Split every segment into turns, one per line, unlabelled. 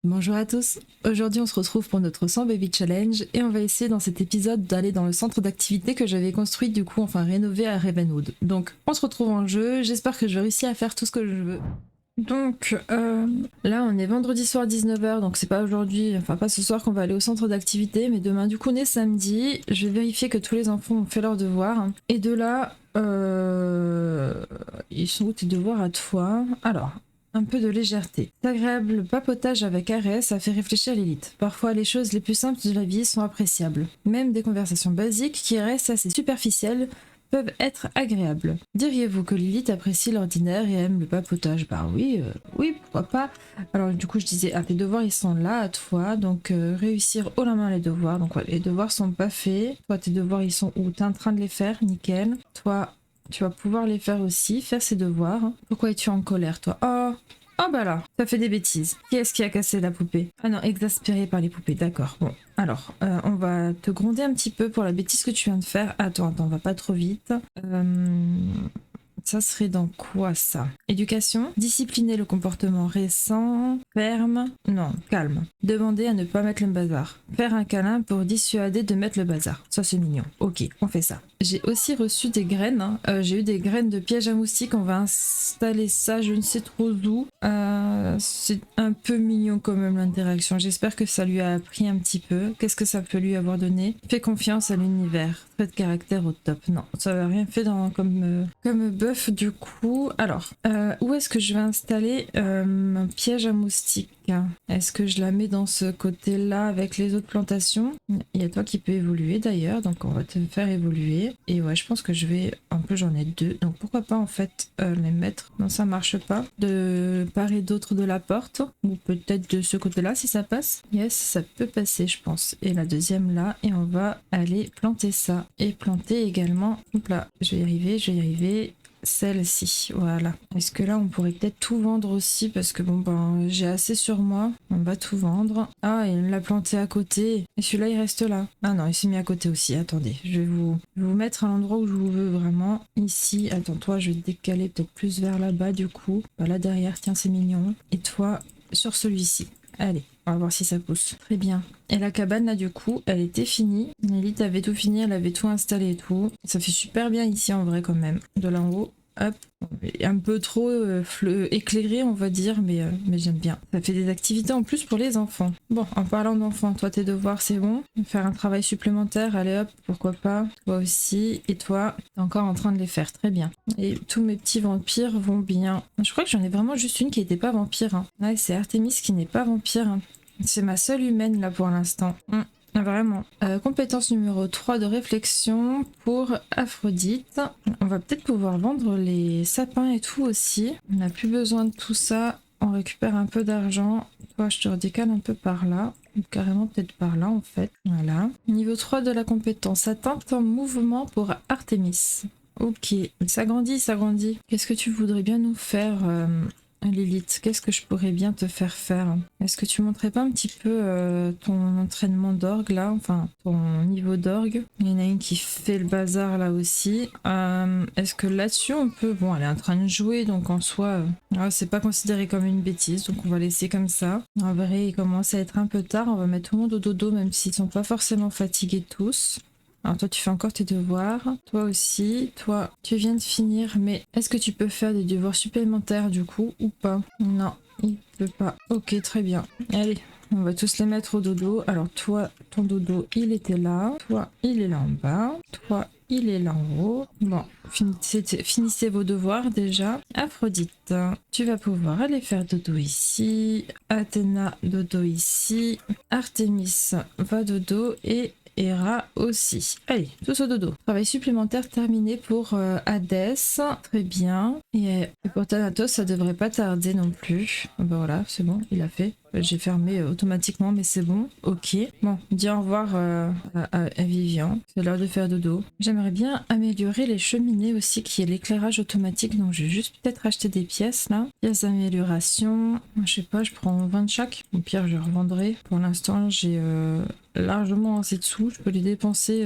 Bonjour à tous, aujourd'hui on se retrouve pour notre 100 Baby Challenge et on va essayer dans cet épisode d'aller dans le centre d'activité que j'avais construit du coup, enfin rénové à Ravenwood. Donc on se retrouve en jeu, j'espère que je vais réussir à faire tout ce que je veux. Donc là on est vendredi soir 19h, donc c'est pas aujourd'hui, enfin pas ce soir qu'on va aller au centre d'activité, mais demain du coup on est samedi, je vais vérifier que tous les enfants ont fait leurs devoirs. Et de là, ils sont où tes devoirs à toi? Alors, un peu de légèreté. L'agréable papotage avec Arès ça fait réfléchir Lilith. Parfois, les choses les plus simples de la vie sont appréciables. Même des conversations basiques qui restent assez superficielles peuvent être agréables. Diriez-vous que Lilith apprécie l'ordinaire et aime le papotage? Bah oui, oui, pourquoi pas. Alors du coup je disais, ah tes devoirs ils sont là à toi, donc réussir haut la main les devoirs. Donc ouais, les devoirs sont pas faits. Toi tes devoirs ils sont où? T'es en train de les faire, nickel. Toi tu vas pouvoir les faire aussi, faire ses devoirs. Pourquoi es-tu en colère toi? Oh bah là, ça fait des bêtises. Qui est-ce qui a cassé la poupée? Ah non, exaspéré par les poupées, d'accord. Bon, alors, on va te gronder un petit peu pour la bêtise que tu viens de faire. Attends, on va pas trop vite. Ça serait dans quoi ça? Éducation, discipliner le comportement récent, ferme, non, calme. Demander à ne pas mettre le bazar. Faire un câlin pour dissuader de mettre le bazar. Ça c'est mignon. Ok, on fait ça. J'ai aussi reçu des graines. J'ai eu des graines de piège à moustiques. On va installer ça, je ne sais trop où. C'est un peu mignon quand même l'interaction. J'espère que ça lui a appris un petit peu. Qu'est-ce que ça peut lui avoir donné? Fais confiance à l'univers. Trait de caractère au top. Non, ça n'a rien fait comme bœuf du coup. Alors, où est-ce que je vais installer un piège à moustiques? Est-ce que je la mets dans ce côté-là avec les autres plantations? Il y a toi qui peux évoluer d'ailleurs, donc on va te faire évoluer. Et ouais, je pense que je vais... En plus j'en ai deux, donc pourquoi pas en fait les mettre... Non, ça marche pas. De part et d'autre de la porte, ou peut-être de ce côté-là si ça passe. Yes, ça peut passer je pense. Et la deuxième là, et on va aller planter ça. Et planter également... Hop là, je vais y arriver. Celle-ci, voilà. Est-ce que là on pourrait peut-être tout vendre aussi parce que bon ben j'ai assez sur moi, on va tout vendre. Ah, il l'a planté à côté et celui-là il reste là. Ah non, il s'est mis à côté aussi, attendez, je vais vous mettre à l'endroit où je vous veux vraiment. Ici, attends, toi je vais te décaler peut-être plus vers là-bas du coup. Bah, là derrière, tiens c'est mignon. Et toi sur celui-ci. Allez, on va voir si ça pousse. Très bien. Et la cabane là du coup, elle était finie. L'élite avait tout fini, elle avait tout installé et tout. Ça fait super bien ici en vrai quand même. De là en haut, hop. Un peu trop éclairé on va dire, mais j'aime bien. Ça fait des activités en plus pour les enfants. Bon, en parlant d'enfants, toi tes devoirs c'est bon? Faire un travail supplémentaire, allez hop, pourquoi pas. Toi aussi, et toi, t'es encore en train de les faire, très bien. Et tous mes petits vampires vont bien. Je crois que j'en ai vraiment juste une qui n'était pas vampire. Hein. Ouais, c'est Artemis qui n'est pas vampire. Hein. C'est ma seule humaine là pour l'instant. Vraiment. Compétence numéro 3 de réflexion pour Aphrodite. On va peut-être pouvoir vendre les sapins et tout aussi. On n'a plus besoin de tout ça. On récupère un peu d'argent. Toi, je te redécale un peu par là. Ou carrément peut-être par là en fait. Voilà. Niveau 3 de la compétence. Atteinte en mouvement pour Artemis. Ok. Ça grandit, ça grandit. Qu'est-ce que tu voudrais bien nous faire Lilith, qu'est-ce que je pourrais bien te faire faire? Est-ce que tu montrais pas un petit peu ton entraînement d'orgue là, enfin ton niveau d'orgue? Il y en a une qui fait le bazar là aussi. Est-ce que là-dessus on peut... Bon, elle est en train de jouer donc en soi, c'est pas considéré comme une bêtise donc on va laisser comme ça. En vrai, il commence à être un peu tard, on va mettre tout le monde au dodo même s'ils sont pas forcément fatigués tous. Alors toi tu fais encore tes devoirs, toi aussi, toi tu viens de finir, mais est-ce que tu peux faire des devoirs supplémentaires du coup ou pas? Non, il peut pas. Ok, très bien. Allez, on va tous les mettre au dodo. Alors toi, ton dodo il était là, toi il est là en bas, toi il est là en haut. Bon, finissez vos devoirs déjà. Aphrodite, tu vas pouvoir aller faire dodo ici, Athéna dodo ici, Artémis va dodo et Hera aussi. Allez, tous au dodo. Travail supplémentaire terminé pour Hadès. Très bien. Et pour Thanatos, ça devrait pas tarder non plus. Ben voilà, c'est bon, il a fait. J'ai fermé automatiquement, mais c'est bon. Ok. Bon, dis au revoir à Vivian. C'est l'heure de faire dodo. J'aimerais bien améliorer les cheminées aussi, qui est l'éclairage automatique. Donc, je vais juste peut-être acheter des pièces là. Pièces d'amélioration. Je sais pas, je prends 20 de chaque. Au pire, je revendrai. Pour l'instant, j'ai largement assez de sous. Je peux les dépenser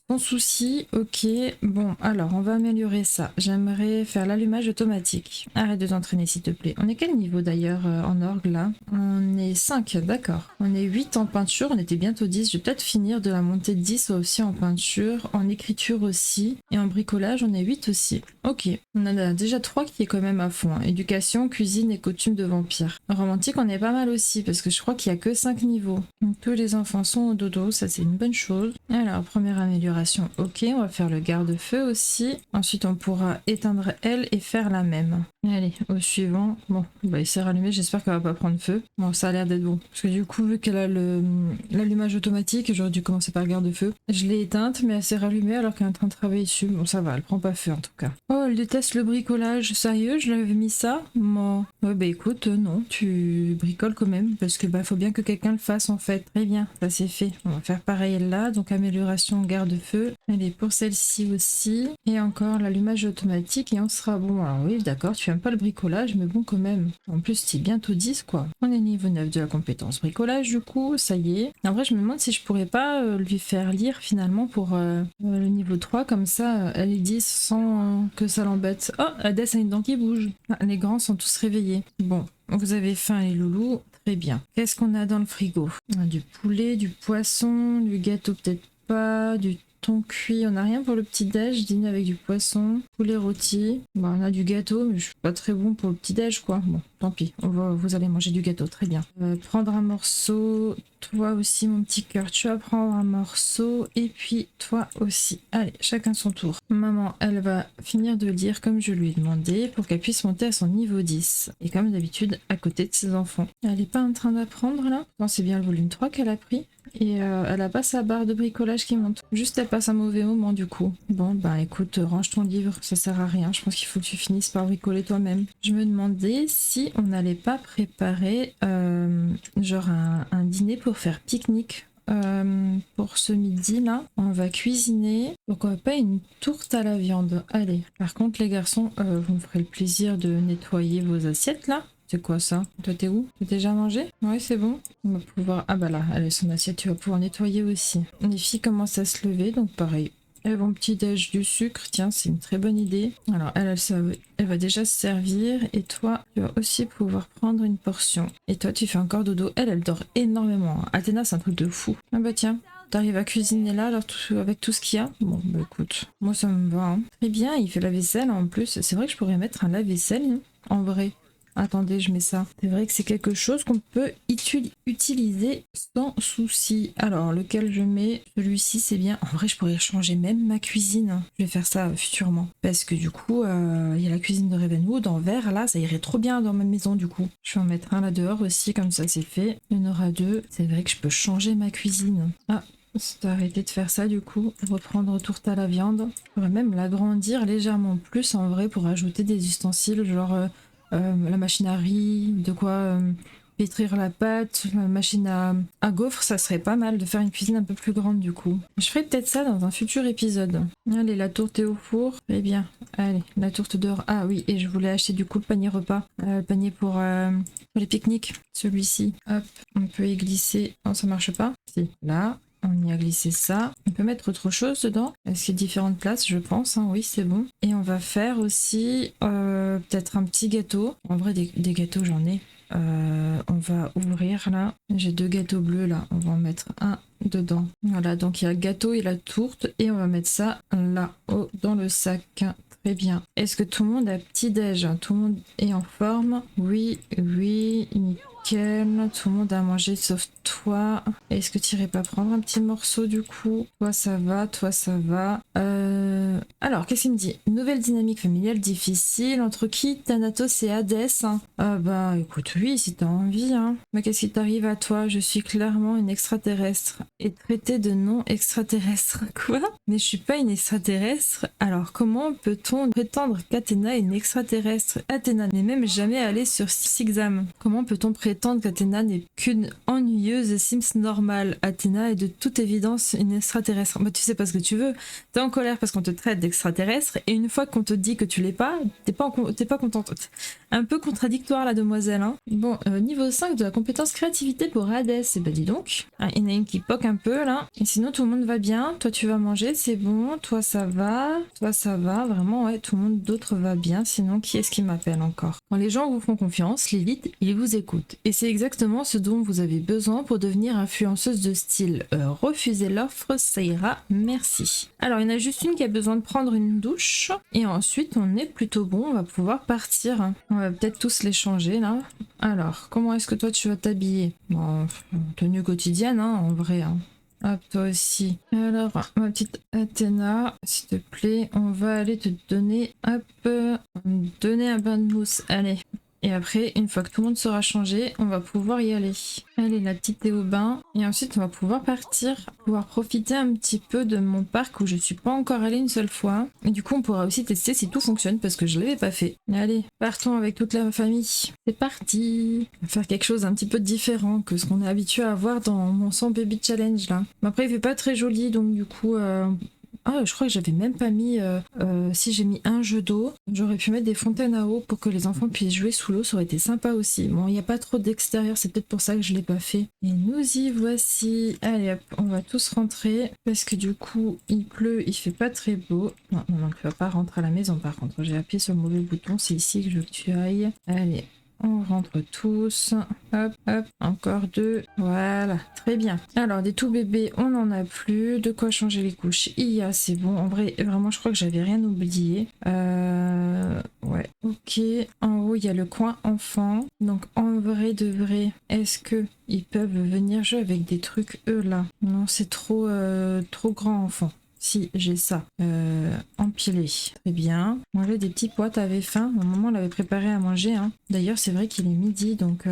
sans souci. Ok. Bon, alors, on va améliorer ça. J'aimerais faire l'allumage automatique. Arrête de t'entraîner, s'il te plaît. On est quel niveau d'ailleurs en orgue là? On On est 5, d'accord. On est 8 en peinture, on était bientôt 10. Je vais peut-être finir de la montée de 10 aussi en peinture, en écriture aussi. Et en bricolage, on est 8 aussi. Ok, on en a déjà 3 qui est quand même à fond. Hein. Éducation, cuisine et coutume de vampire. Romantique, on est pas mal aussi, parce que je crois qu'il y a que 5 niveaux. Donc tous les enfants sont au dodo, ça c'est une bonne chose. Alors, première amélioration, ok, on va faire le garde-feu aussi. Ensuite, on pourra éteindre elle et faire la même. Allez, au suivant. Bon, bah il s'est rallumé, j'espère qu'elle va pas prendre feu. Bon, ça a l'air d'être bon. Parce que du coup, vu qu'elle a l'allumage automatique, j'aurais dû commencer par le garde-feu. Je l'ai éteinte, mais elle s'est rallumée alors qu'elle est en train de travailler dessus. Bon, ça va, elle prend pas feu en tout cas. Oh, elle déteste le bricolage. Sérieux, je l'avais mis ça? Bon. Ouais, bah écoute, non, tu bricoles quand même. Parce que bah, faut bien que quelqu'un le fasse en fait. Très bien, ça c'est fait. On va faire pareil là. Donc, amélioration garde-feu. Allez, pour celle-ci aussi. Et encore l'allumage automatique et on sera bon. Alors oui, d'accord, tu aimes pas le bricolage, mais bon quand même. En plus, c'est bientôt 10 quoi. On est niveau 9 de la compétence bricolage du coup, ça y est. En vrai, je me demande si je pourrais pas lui faire lire finalement pour le niveau 3, comme ça elle est 10 sans que ça l'embête. Oh, Hades a une dent qui bouge. Ah, les grands sont tous réveillés. Bon, vous avez faim les loulous, très bien. Qu'est-ce qu'on a dans le frigo? Du poulet, du poisson, du gâteau peut-être pas, du thon cuit, on n'a rien pour le petit déj, dîner avec du poisson, poulet rôti. Bon, on a du gâteau, mais je suis pas très bon pour le petit déj quoi. Bon, tant pis, vous allez manger du gâteau, très bien. Prendre un morceau, toi aussi mon petit cœur, tu vas prendre un morceau, et puis toi aussi. Allez, chacun son tour. Maman, elle va finir de lire comme je lui ai demandé pour qu'elle puisse monter à son niveau 10. Et comme d'habitude, à côté de ses enfants. Elle est pas en train d'apprendre là? Non, c'est bien le volume 3 qu'elle a pris. Et elle a pas sa barre de bricolage qui monte. Juste elle passe un mauvais moment du coup. Bon bah écoute, range ton livre, ça sert à rien. Je pense qu'il faut que tu finisses par bricoler toi-même. Je me demandais si on n'allait pas préparer genre un dîner pour faire pique-nique. Pour ce midi là, on va cuisiner. Pourquoi pas une tourte à la viande? Allez. Par contre les garçons, vous me ferez le plaisir de nettoyer vos assiettes là. C'est quoi ça? Toi t'es où? T'as déjà mangé? Ouais c'est bon. On va pouvoir... Ah bah là, allez son assiette tu vas pouvoir nettoyer aussi. Les filles commencent à se lever donc pareil. Elles vont petit déj du sucre, tiens c'est une très bonne idée. Alors elle va déjà se servir et toi tu vas aussi pouvoir prendre une portion. Et toi tu fais encore dodo, elle dort énormément. Hein. Athéna c'est un truc de fou. Ah bah tiens. T'arrives à cuisiner là alors avec tout ce qu'il y a? Bon bah écoute, moi ça me va. Hein. Très bien, il fait la vaisselle en plus. C'est vrai que je pourrais mettre un lave-vaisselle hein, en vrai. Attendez, je mets ça. C'est vrai que c'est quelque chose qu'on peut utiliser sans souci. Alors, lequel je mets? Celui-ci, c'est bien. En vrai, je pourrais changer même ma cuisine. Je vais faire ça futurement. Parce que du coup, il y a la cuisine de Ravenwood en verre. Là, ça irait trop bien dans ma maison du coup. Je vais en mettre un là dehors aussi, comme ça c'est fait. Il y en aura 2. C'est vrai que je peux changer ma cuisine. Ah, c'est arrêter de faire ça du coup, reprendre tourte à la viande. Je pourrais même l'agrandir légèrement plus en vrai pour ajouter des ustensiles genre la machine à riz, de quoi pétrir la pâte, la machine à gaufres, ça serait pas mal de faire une cuisine un peu plus grande du coup. Je ferai peut-être ça dans un futur épisode. Allez, la tourte est au four. Eh bien, allez, la tourte dehors. Ah oui, et je voulais acheter du coup le panier repas, le panier pour les pique-niques. Celui-ci, hop, on peut y glisser. Oh, ça marche pas? Si, là. On y a glissé ça. On peut mettre autre chose dedans. Est-ce qu'il y a différentes places? Je pense. Hein. Oui, c'est bon. Et on va faire aussi peut-être un petit gâteau. En vrai, des gâteaux, j'en ai. On va ouvrir là. J'ai 2 gâteaux bleus là. On va en mettre un dedans. Voilà, donc il y a le gâteau et la tourte. Et on va mettre ça là-haut dans le sac. Très bien. Est-ce que tout le monde a petit-déj? Tout le monde est en forme? Oui, oui, nickel. Tout le monde a mangé sauf toi. Est-ce que tu irais pas prendre un petit morceau du coup? Toi ça va, toi ça va. Alors, qu'est-ce qu'il me dit? Nouvelle dynamique familiale difficile. Entre qui? Thanatos et Hadès. Hein. Ah bah écoute, oui, si t'as envie. Hein. Mais qu'est-ce qui t'arrive à toi? Je suis clairement une extraterrestre. Et traitée de non extraterrestre. Quoi? Mais je suis pas une extraterrestre. Alors comment peut-on prétendre qu'Athéna est une extraterrestre? Athéna n'est même jamais allée sur Sixam. Comment peut-on prétendre qu'Athéna n'est qu'une ennuyeuse Sims normale? Athéna est de toute évidence une extraterrestre. Bah tu sais pas ce que tu veux. T'es en colère parce qu'on te traite d'extraterrestre et une fois qu'on te dit que tu l'es pas, t'es pas contente. Un peu contradictoire la demoiselle. Hein. Bon, niveau 5 de la compétence créativité pour Hades. Et bah dis donc. Ah, il y en a une qui poque un peu là. Et sinon tout le monde va bien. Toi tu vas manger, c'est bon. Toi ça va. Toi ça va. Vraiment ouais, tout le monde d'autre va bien. Sinon qui est-ce qui m'appelle encore? Quand les gens vous font confiance, l'élite, ils vous écoutent. Et c'est exactement ce dont vous avez besoin pour devenir influenceuse de style. Refusez l'offre, ça ira, merci. Alors, il y en a juste une qui a besoin de prendre une douche. Et ensuite, on est plutôt bon, on va pouvoir partir. On va peut-être tous les changer, là. Alors, comment est-ce que toi, tu vas t'habiller? Bon, tenue quotidienne, hein, en vrai. Hein. Hop, toi aussi. Alors, ma petite Athéna, s'il te plaît, on va aller te donner, hop, donner un bain de mousse. Allez. Et après, une fois que tout le monde sera changé, on va pouvoir y aller. Allez, la petite est au bain. Et ensuite, on va pouvoir partir, pouvoir profiter un petit peu de mon parc où je suis pas encore allée une seule fois. Et du coup, on pourra aussi tester si tout fonctionne parce que je l'avais pas fait. Allez, partons avec toute la famille. C'est parti. On va faire quelque chose un petit peu différent que ce qu'on est habitué à voir dans mon 100 Baby Challenge là. Mais après, il fait pas très joli, donc du coup... Ah, je crois que j'avais même pas mis... si j'ai mis un jeu d'eau, j'aurais pu mettre des fontaines à eau pour que les enfants puissent jouer sous l'eau, ça aurait été sympa aussi. Bon, il n'y a pas trop d'extérieur, c'est peut-être pour ça que je l'ai pas fait. Et nous y voici. Allez hop, on va tous rentrer, parce que du coup, il pleut, il fait pas très beau. Non, tu vas pas rentrer à la maison par contre. J'ai appuyé sur le mauvais bouton, c'est ici que je veux que tu ailles. Allez. On rentre tous. Hop, hop. Encore 2. Voilà. Très bien. Alors, des tout bébés, on n'en a plus. De quoi changer les couches? Il y a, c'est bon. En vrai, vraiment, je crois que j'avais rien oublié. Ouais. Ok. En haut, il y a le coin enfant. Donc, en vrai de vrai, est-ce que ils peuvent venir jouer avec des trucs, eux, là? Non, c'est trop grand enfant. Si, j'ai ça. Empilé. Très bien. Manger des petits pois, t'avais faim. Au moment, on l'avait préparé à manger. Hein. D'ailleurs, c'est vrai qu'il est midi, donc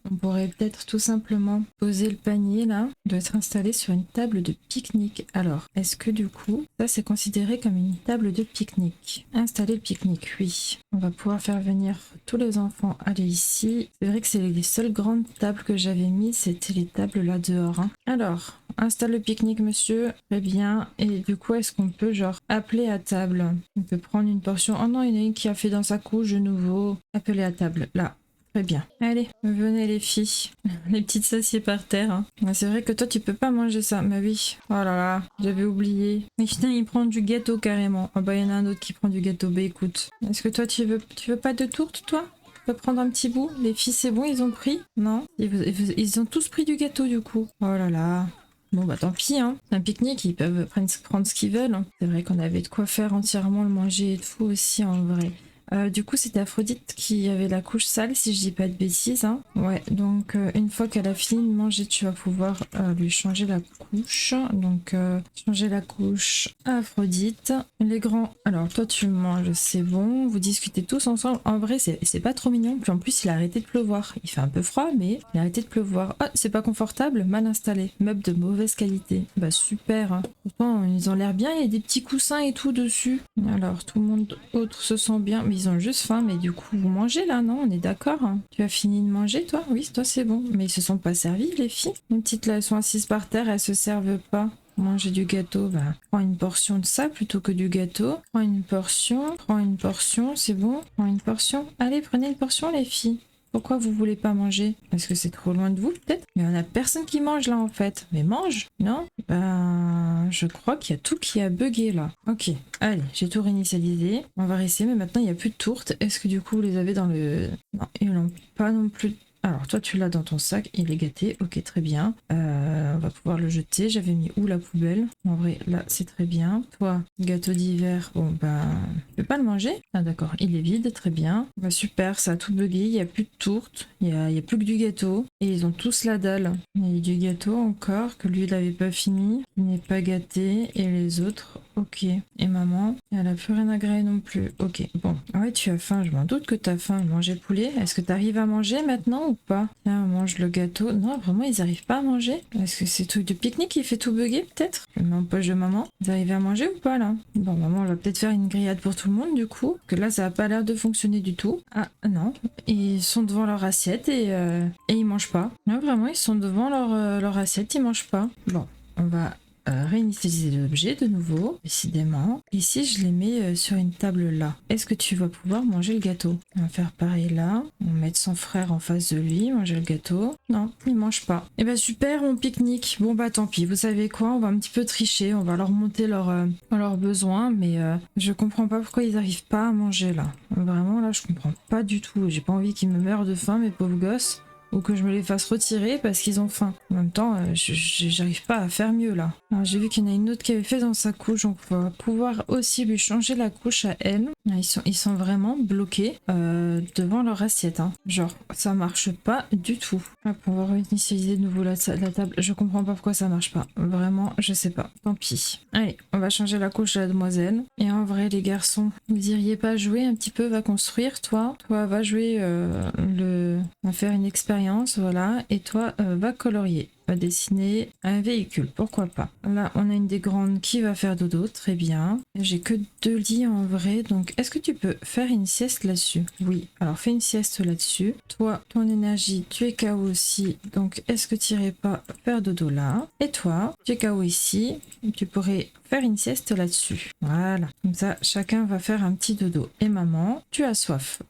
on pourrait peut-être tout simplement poser le panier, là. Il doit être installé sur une table de pique-nique. Alors, est-ce que du coup, ça, c'est considéré comme une table de pique-nique? Installer le pique-nique, oui. On va pouvoir faire venir tous les enfants aller ici. C'est vrai que c'est les seules grandes tables que j'avais mises, c'était les tables là dehors. Hein. Alors... Installe le pique-nique, monsieur. Très bien. Et du coup, est-ce qu'on peut, genre, appeler à table? On peut prendre une portion. Oh non, il y en a une qui a fait dans sa couche de nouveau. Appeler à table. Là. Très bien. Allez, venez les filles. Les petites s'assieds par terre. Hein. C'est vrai que toi, tu peux pas manger ça. Mais oui. Oh là là, j'avais oublié. Mais putain, il prend du gâteau carrément. Ah bah, il y en a un autre qui prend du gâteau. Bah écoute. Est-ce que toi, tu veux pas de tourte, toi? Tu peux prendre un petit bout? Les filles, c'est bon, ils ont pris? Non? Ils ont tous pris du gâteau, du coup. Oh là là. Bon bah tant pis, hein. C'est un pique-nique, ils peuvent prendre ce qu'ils veulent. Hein. C'est vrai qu'on avait de quoi faire entièrement le manger et tout aussi en vrai. Du coup, c'était Aphrodite qui avait la couche sale, si je dis pas de bêtises. Hein. Ouais, donc une fois qu'elle a fini de manger, tu vas pouvoir lui changer la couche. Donc, changer la couche à Aphrodite. Les grands, alors toi tu manges, c'est bon. Vous discutez tous ensemble. En vrai, c'est pas trop mignon. Puis en plus, il a arrêté de pleuvoir. Il fait un peu froid, mais il a arrêté de pleuvoir. Ah, c'est pas confortable, mal installé. Meuble de mauvaise qualité. Bah super. Hein. Pourtant, ils ont l'air bien. Il y a des petits coussins et tout dessus. Alors, tout le monde autre se sent bien. Mais ils ont juste faim, mais du coup, vous mangez là, non? On est d'accord? Hein. Tu as fini de manger, toi? Oui, toi, c'est bon. Mais ils se sont pas servis, les filles? Les petites là, elles sont assises par terre, elles se servent pas. Manger du gâteau, bah, prends une portion de ça plutôt que du gâteau. Prends une portion, c'est bon? Prends une portion. Allez, prenez une portion, les filles. Pourquoi vous voulez pas manger? Parce que c'est trop loin de vous, peut-être? Mais on a personne qui mange là, en fait. Mais mange, non? Ben, je crois qu'il y a tout qui a bugué là. Ok, allez, j'ai tout réinitialisé. On va rester, mais maintenant il n'y a plus de tourte. Est-ce que du coup vous les avez dans le... Non, ils n'ont pas non plus... Alors toi tu l'as dans ton sac, il est gâté, ok très bien. On va pouvoir le jeter, j'avais mis où la poubelle? En vrai là c'est très bien. Toi, gâteau d'hiver, bon bah tu peux pas le manger? Ah d'accord, il est vide, très bien. Bah super, ça a tout bugué, il n'y a plus de tourte, il y a plus que du gâteau. Et ils ont tous la dalle. Il y a du gâteau encore, que lui il avait pas fini, il n'est pas gâté, et les autres, ok. Et maman, elle a plus rien à grailler non plus, ok. Bon, ah ouais tu as faim, je m'en doute que t'as faim, manger poulet. Est-ce que t'arrives à manger maintenant ou pas? Tiens, on mange le gâteau. Non, vraiment, ils arrivent pas à manger. Est-ce que c'est truc de pique-nique qui fait tout bugger, peut-être? Je le mets en poche de maman. Vous arrivez à manger ou pas, là? Bon, maman, on va peut-être faire une grillade pour tout le monde, du coup. Parce que là, ça a pas l'air de fonctionner du tout. Ah, non. Ils sont devant leur assiette et ils mangent pas. Non, vraiment, ils sont devant leur assiette, ils mangent pas. Bon, on va... réinitialiser l'objet de nouveau, décidément. Ici, je les mets sur une table là. Est-ce que tu vas pouvoir manger le gâteau? On va faire pareil là. On va mettre son frère en face de lui, manger le gâteau. Non, il mange pas. Et bah super, on pique-nique. Bon bah tant pis, vous savez quoi? On va un petit peu tricher, on va leur monter leurs besoins, mais je comprends pas pourquoi ils arrivent pas à manger là. Vraiment là, je comprends pas du tout. J'ai pas envie qu'ils me meurent de faim, mes pauvres gosses. ou que je me les fasse retirer parce qu'ils ont faim. En même temps, j'arrive pas à faire mieux là. Alors j'ai vu qu'il y en a une autre qui avait fait dans sa couche, donc on va pouvoir aussi lui changer la couche à elle. Ils sont vraiment bloqués devant leur assiette. Hein. Genre, ça marche pas du tout. Hop, on va réinitialiser de nouveau la table. Je comprends pas pourquoi ça marche pas. Vraiment, je sais pas. Tant pis. Allez, on va changer la couche de la demoiselle. Et en vrai, les garçons, vous iriez pas jouer un petit peu, va construire, toi. Toi, va jouer va faire une expérience, voilà. Et toi, va colorier. Va dessiner un véhicule, pourquoi pas. Là, on a une des grandes qui va faire dodo, très bien. J'ai que 2 lits en vrai, donc est-ce que tu peux faire une sieste là-dessus? Oui, alors fais une sieste là-dessus. Toi, ton énergie, tu es KO aussi, donc est-ce que tu irais pas faire dodo là? Et toi, tu es KO ici, tu pourrais faire une sieste là-dessus. Voilà, comme ça, chacun va faire un petit dodo. Et maman, tu as soif.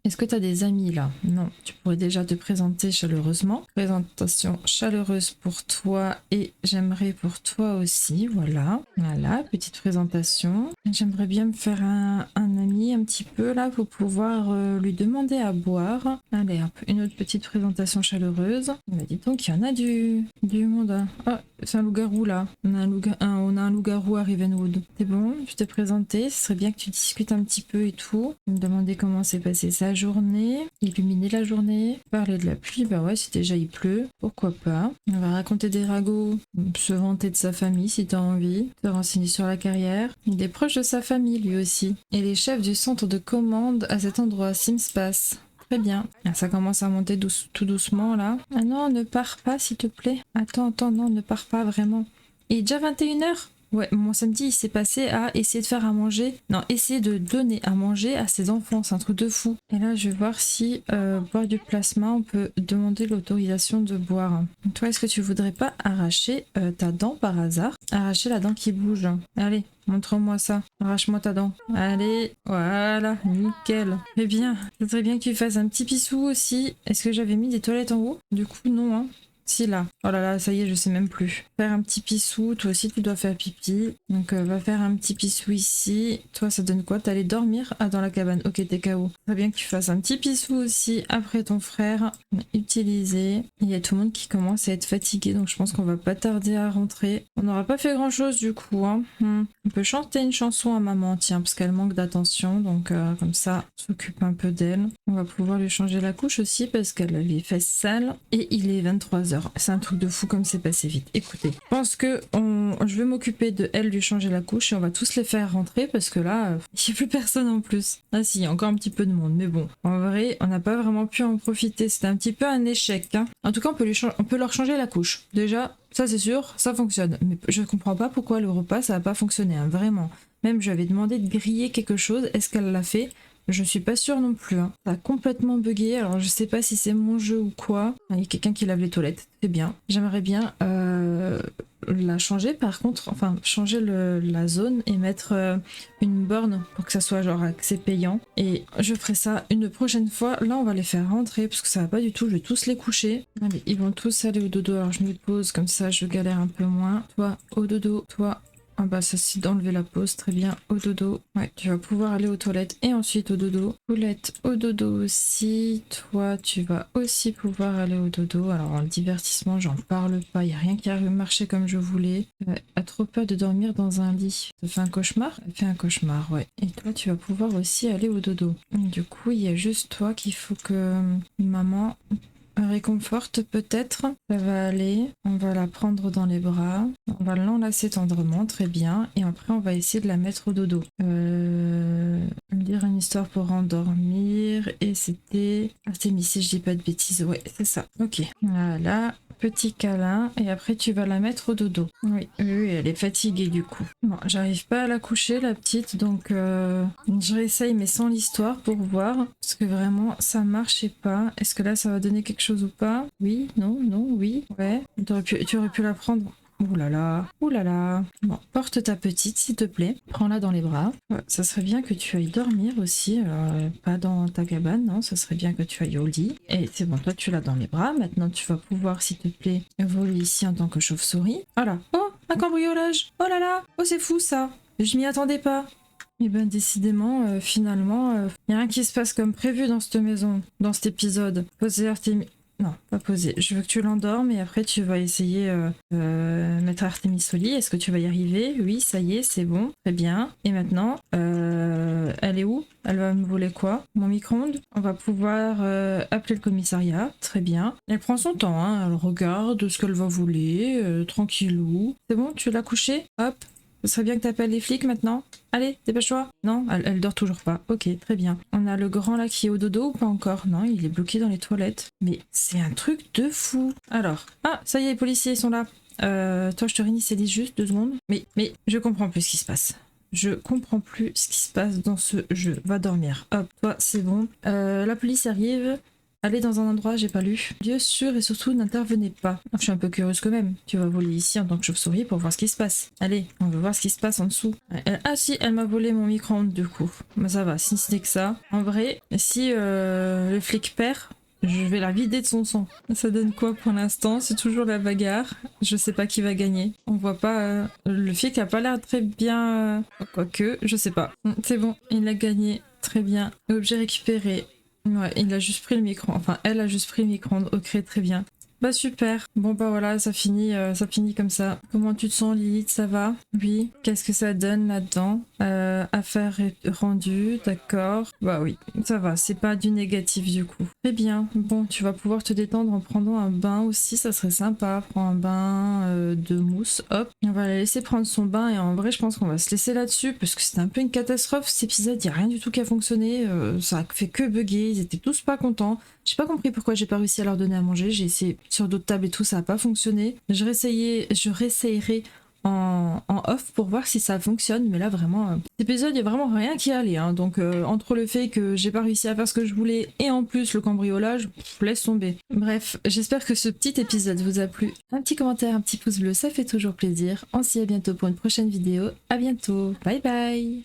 Est-ce que tu as des amis là? Non, tu pourrais déjà te présenter chaleureusement. Présentation chaleureuse pour toi et j'aimerais pour toi aussi, voilà. Voilà, petite présentation. J'aimerais bien me faire un ami un petit peu là pour pouvoir lui demander à boire. Allez hop, une autre petite présentation chaleureuse. Bah dis donc, il y en a du monde. Hein. Oh, c'est un loup-garou là. On a un loup-garou à Ravenwood. C'est bon, je t'ai présenté. Ce serait bien que tu discutes un petit peu et tout. Me demander comment s'est passée sa journée. Illuminer la journée. Parler de la pluie, bah ouais, si déjà il pleut, pourquoi pas. On va raconter des ragots, se vanter de sa famille si t'as envie, se renseigner sur la carrière. Il est proche de sa famille lui aussi. Et les chefs du centre de commande à cet endroit, Simspace. Très bien. Ah, ça commence à monter tout doucement là. Ah non, ne pars pas s'il te plaît. Attends, non, ne pars pas vraiment. Il est déjà 21h. Ouais, mon samedi il s'est passé à essayer de faire à manger. Non, essayer de donner à manger à ses enfants, c'est un truc de fou. Et là, je vais voir si boire du plasma, on peut demander l'autorisation de boire. Toi, est-ce que tu voudrais pas arracher ta dent par hasard? Arracher la dent qui bouge. Allez, montre-moi ça. Arrache-moi ta dent. Allez, voilà, nickel. Très bien. C'est très bien que tu fasses un petit pissou aussi. Est-ce que j'avais mis des toilettes en haut? Du coup, non, hein. Si là, oh là là, ça y est, je sais même plus. Faire un petit pissou, toi aussi tu dois faire pipi. Donc va faire un petit pissou ici. Toi ça donne quoi? T'allais dormir? Ah dans la cabane, ok t'es KO. Très bien que tu fasses un petit pissou aussi après ton frère. Utiliser. Il y a tout le monde qui commence à être fatigué, donc je pense qu'on va pas tarder à rentrer. On n'aura pas fait grand chose du coup. Hein. On peut chanter une chanson à maman, tiens, parce qu'elle manque d'attention, donc comme ça, on s'occupe un peu d'elle. On va pouvoir lui changer la couche aussi parce qu'elle a les fesses sales. Et il est 23h. C'est un truc de fou comme c'est passé vite. Écoutez, je pense que je vais m'occuper de elle, lui changer la couche et on va tous les faire rentrer parce que là, il n'y a plus personne en plus. Ah si, il y a encore un petit peu de monde, mais bon. En vrai, on n'a pas vraiment pu en profiter. C'était un petit peu un échec. Hein. En tout cas, on peut leur changer la couche. Déjà, ça c'est sûr, ça fonctionne. Mais je comprends pas pourquoi le repas, ça n'a pas fonctionné. Hein, vraiment. Même j'avais demandé de griller quelque chose. Est-ce qu'elle l'a fait? Je suis pas sûre non plus. Hein. Ça a complètement bugué. Alors je sais pas si c'est mon jeu ou quoi. Il y a quelqu'un qui lave les toilettes. C'est bien. J'aimerais bien la changer par contre. Enfin changer la zone et mettre une borne pour que ça soit genre accès payant. Et je ferai ça une prochaine fois. Là on va les faire rentrer parce que ça va pas du tout. Je vais tous les coucher. Allez, ils vont tous aller au dodo. Alors je me pose comme ça je galère un peu moins. Toi au dodo. Toi. Ah bah ça c'est d'enlever la pause, très bien, au dodo. Ouais, tu vas pouvoir aller aux toilettes et ensuite au dodo. Poulette au dodo aussi. Toi, tu vas aussi pouvoir aller au dodo. Alors le divertissement, j'en parle pas, il n'y a rien qui a marché comme je voulais. A trop peur de dormir dans un lit. Ça fait un cauchemar? Elle fait un cauchemar, ouais. Et toi, tu vas pouvoir aussi aller au dodo. Du coup, il y a juste toi qu'il faut que maman réconforte peut-être, ça va aller, on va la prendre dans les bras, on va l'enlacer tendrement, très bien, et après on va essayer de la mettre au dodo. Lire une histoire pour endormir, et c'était Artémis, si je dis pas de bêtises, ouais, c'est ça, ok. Voilà, petit câlin, et après tu vas la mettre au dodo. Oui, elle est fatiguée du coup. Bon, j'arrive pas à la coucher, la petite, donc je réessaye, mais sans l'histoire pour voir, parce que vraiment, ça marchait pas. Est-ce que là, ça va donner quelque chose ou pas? Oui, non, oui, ouais. Tu aurais pu la prendre. Ouh là là, ouh là là. Bon, porte ta petite, s'il te plaît. Prends-la dans les bras. Ouais, ça serait bien que tu ailles dormir aussi. Alors, pas dans ta cabane, non. Ça serait bien que tu ailles au lit. Et c'est bon, toi, tu l'as dans les bras. Maintenant, tu vas pouvoir, s'il te plaît, voler ici en tant que chauve-souris. Voilà. Oh, un cambriolage. Oh là là. Oh, c'est fou, ça. Je m'y attendais pas. Et ben décidément, finalement, y a rien qui se passe comme prévu dans cette maison, dans cet épisode. Non, pas posé. Je veux que tu l'endormes et après tu vas essayer mettre Artemis au lit. Est-ce que tu vas y arriver? Oui, ça y est, c'est bon. Très bien. Et maintenant, elle est où? Elle va me voler quoi? Mon micro-ondes? On va pouvoir appeler le commissariat. Très bien. Elle prend son temps, hein. Elle regarde ce qu'elle va voler, tranquillou. C'est bon, tu l'as couché? Hop. Ce serait bien que t'appelles les flics maintenant. Allez, dépêche-toi. Non, elle dort toujours pas. Ok, très bien. On a le grand là qui est au dodo ou pas encore? Non, il est bloqué dans les toilettes. Mais c'est un truc de fou. Alors, ah, ça y est, les policiers sont là. Toi, je te réinitialise juste 2 secondes. Mais je comprends plus ce qui se passe. Je comprends plus ce qui se passe dans ce jeu. Va dormir. Hop, toi, c'est bon. La police arrive. Allez dans un endroit, j'ai pas lu. Lieu sûr et surtout n'intervenez pas. Je suis un peu curieuse quand même. Tu vas voler ici en tant que chauve-souris pour voir ce qui se passe. Allez, on veut voir ce qui se passe en dessous. Ah si, elle m'a volé mon micro-ondes du coup. Mais ça va, si ce n'est que ça. En vrai, si le flic perd, je vais la vider de son sang. Ça donne quoi pour l'instant? C'est toujours la bagarre. Je sais pas qui va gagner. On voit pas... le flic a pas l'air très bien... Quoique, je sais pas. C'est bon, il a gagné. Très bien. Objet récupéré. Ouais, il a juste pris le micro, enfin elle a juste pris le micro-ondes, ok très bien. Bah super, bon bah voilà, ça finit comme ça. Comment tu te sens Lilith, ça va? Oui, qu'est-ce que ça donne là-dedans? Affaire rendue, d'accord. Bah oui, ça va, c'est pas du négatif du coup. Très bien, bon tu vas pouvoir te détendre en prenant un bain aussi, ça serait sympa. Prends un bain de mousse, hop. On va la laisser prendre son bain et en vrai je pense qu'on va se laisser là-dessus parce que c'était un peu une catastrophe cet épisode, y a rien du tout qui a fonctionné, ça a fait que bugger, ils étaient tous pas contents. J'ai pas compris pourquoi j'ai pas réussi à leur donner à manger, j'ai essayé sur d'autres tables et tout, ça a pas fonctionné. Je réessayerai en off pour voir si ça fonctionne, mais là vraiment, cet épisode, il y a vraiment rien qui allait, hein. Donc entre le fait que j'ai pas réussi à faire ce que je voulais et en plus le cambriolage, laisse tomber. Bref, j'espère que ce petit épisode vous a plu. Un petit commentaire, un petit pouce bleu, ça fait toujours plaisir. On se dit à bientôt pour une prochaine vidéo. À bientôt, bye bye.